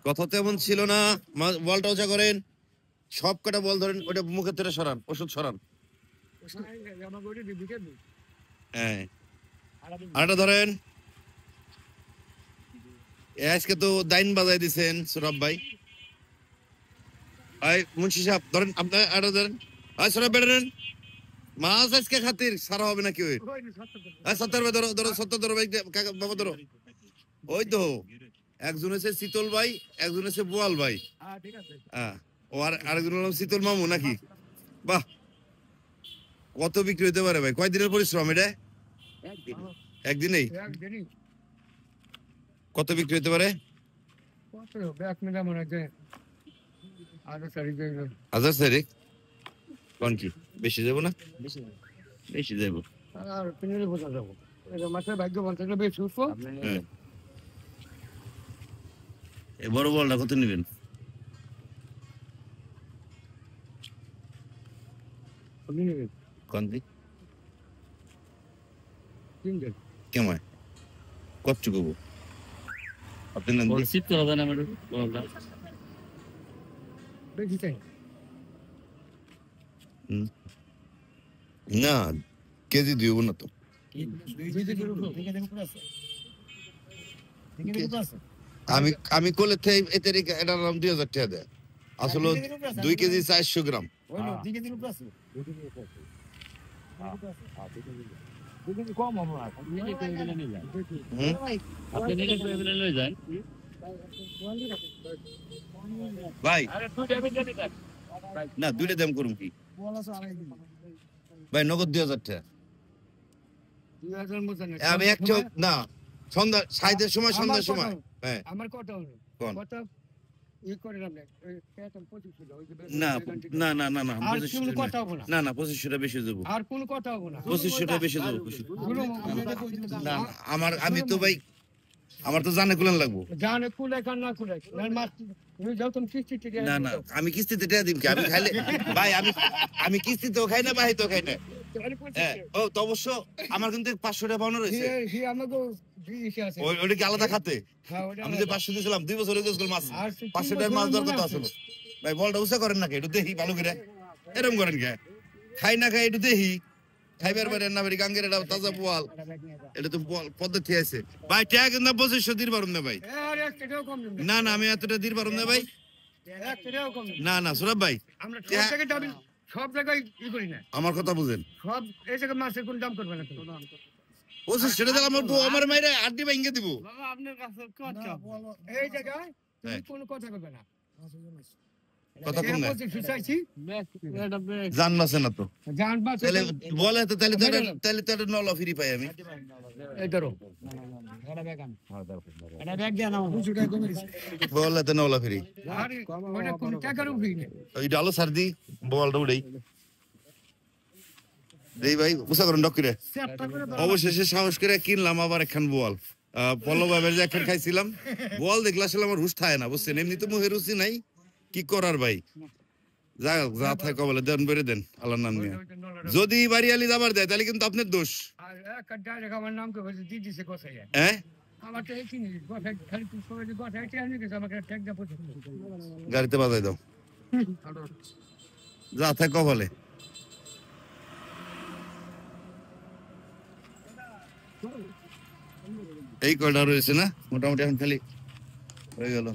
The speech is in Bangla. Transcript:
কথা তেমন ছিল না। বলটা উঁচা করেন, সব কটা বল ধরেন, ওটা মুখের থেকে সরান, ওষুধ সরান। হ্যাঁ, আরেকটা ধরেন। আজকে তো দাইন বাজাই দিছেন সৌরভ ভাই। মুন্সি সাহেব ধরেন, আপনার আরেকটা ধরেন। সৌরভ বেড়েন, মাছ আজকে খাতির সারা হবে নাকি? ওই 70 ভাই ধরো, ধরো 70 ধরো ভাই, বাবা ধরো। ওই তো একজন হচ্ছে শীতল ভাই, একজন হচ্ছে বোয়াল ভাই। হ্যাঁ, ও আরেকজন হলাম শীতল মামু নাকি? বাহ, কত বিক্রি হতে পারে ভাই? কয়দিনের পরিশ্রম এটা? একদিনেই কত বিক্রি হতে পারে? 1000 তারিখ কোন কি বেশি যাবো না? বেশি যাবো। বড় বলটা কত নেবেন? কেমন কত চুকবো? আপনি না কেজি দিব না তো। আমি করলে এতে এটার নাম 2000 টাকা দেয়। আসলে 2 কেজি 400 গ্রাম। ভাই না, দুইটা দাম করুন কি ভাই? নগদ 2000 টাকা। আমি একটা না, সন্ধ্যা সাইদের সময়, সন্ধ্যার সময়। হ্যাঁ, আমার কথা হলো কথা না না না না না, 2500 বেশি দেবো। আর কোন কথা হবে না, 2500 বেশি দেবো। না আমার, আমি তো ভাই, আমার তো জানে কুলান লাগবো। জানে কুলে কান না কুলে না না, আমি কিস্তিতে টাকা দিম কি? আমি খাইলে ভাই, আমি কিস্তিতেও খাই না, ভাই তো খাই না। ও তো অবশ্য আমার কিন্তু 500 টাকা পাওনা রয়েছে। ওইটা কি আলাদা খাতে? আমি যে 500 দিয়েছিলাম 2 বছর হয়ে গেল, মাছ 500 টাকার মাছ দরকার তো আসলো। ভাই বলটা উঁচা করেন নাকি? একটু দেখি ভালো করে। এরকম করেন কে? খাই না খাই একটু দেখি। খাইবার পারেন না বাড়ি গাঙ্গের, এটা তাজা পোয়াল, এটা তো পদ্ধতি আছে ভাই। টাকা কিন্তু 2500 দিতে পারুন না ভাই। না না, আমি এতটা দিতে পারুন না ভাই। না না সৌরভ ভাই, সব জায়গায় ই করি না, আমার কথা বুঝেন। সব এই জায়গায় মাছের কোন দাম করবে না তো। ও সেটা দিলাম, আমার মাইরে আড্ডি ভাঙিয়ে দিব। বাবা আপনার কাছে কথা, এই জায়গায় তুমি কোনো কথা কইবে না। কথা কম না, জান বাসে না তো। জান বাসে তাহলে বলে তো, তাহলে তো নলা ফ্রি পাই আমি। এই ধরো এটা বেগান, এটা ব্যাগ দেন না, 200 টাকা কমে দিছি। বলে তো নলা ফ্রি, আরে ওটা কোন টাকার উপরে না। এই ডালো সারদি বলটা উড়াই দেই ভাই, বুঝা করেন ডক্টরে। অবশেষে সাহস করে কিনলাম আবার একখান বল। পল্লব ভাইয়ের যে একখান খাইছিলাম বল, দেখলে আসলে আমার হুশ থাকে না, বুঝছেন? এমনি তো মুখের রুচি নাই, কি করার ভাই। যা থাকে বলে দেন, বেড়ে দেন আল্লাহর নাম নিয়ে। যদি বাড়ি আলি যাবার দেয় তাহলে কিন্তু আপনার দোষ। হ্যাঁ, গাড়িতে বাজাই দাও, যা থাকে বলে। এই কয়টা রয়েছে না মোটামুটি, এখন খালি হয়ে গেল।